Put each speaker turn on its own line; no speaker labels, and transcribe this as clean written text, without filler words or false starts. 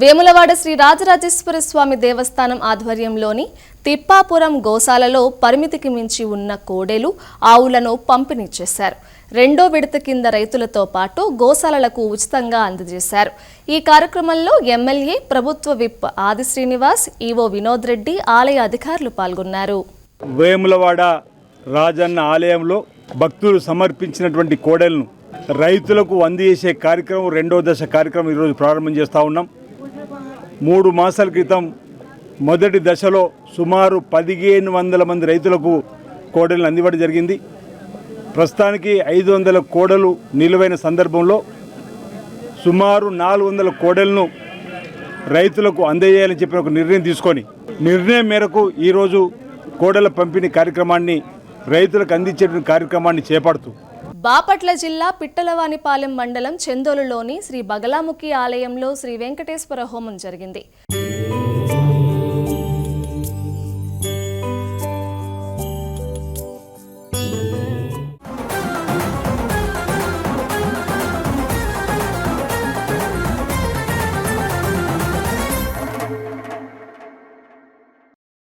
వేములవాడ శ్రీ రాజరాజేశ్వర స్వామి దేవస్థానం ఆధ్వర్యంలోని తిప్పాపురం గోశాలలో పరిమితికి మించి ఉన్న కోడెలు, ఆవులను పంపిణీ చేశారు. రెండో విడత కింద రైతులతో పాటు గోశాలలకు ఉచితంగా అందజేశారు. ఈ కార్యక్రమంలో ఎమ్మెల్యే, ప్రభుత్వ విప్ ఆది శ్రీనివాస్, ఈవో వినోద్ రెడ్డి, ఆలయ అధికారులు పాల్గొన్నారు.
వేములవాడ రాజన్న ఆలయంలో భక్తులు సమర్పించినటువంటి కోడెలను రైతులకు అందజేసే కార్యక్రమం రెండో దశ కార్యక్రమం ఈరోజు ప్రారంభం చేస్తూ ఉన్నాం. 3 మాసాల క్రితం మొదటి దశలో సుమారు 1500 మంది రైతులకు కోడెలను అందివ్వడం జరిగింది. ప్రస్తుతానికి 500 కోడలు నిలువైన సందర్భంలో సుమారు 400 కోడెలను రైతులకు అందజేయాలని చెప్పిన ఒక నిర్ణయం తీసుకొని నిర్ణయం మేరకు ఈరోజు కోడెల పంపిణీ కార్యక్రమాన్ని రైతులకు అందించే కార్యక్రమాన్ని చేపడుతూ
బాపట్ల జిల్లా పిట్టలవానిపాలెం మండలం చెందోలులోని శ్రీ బగలాముఖి ఆలయంలో శ్రీ వెంకటేశ్వర హోమం జరిగింది.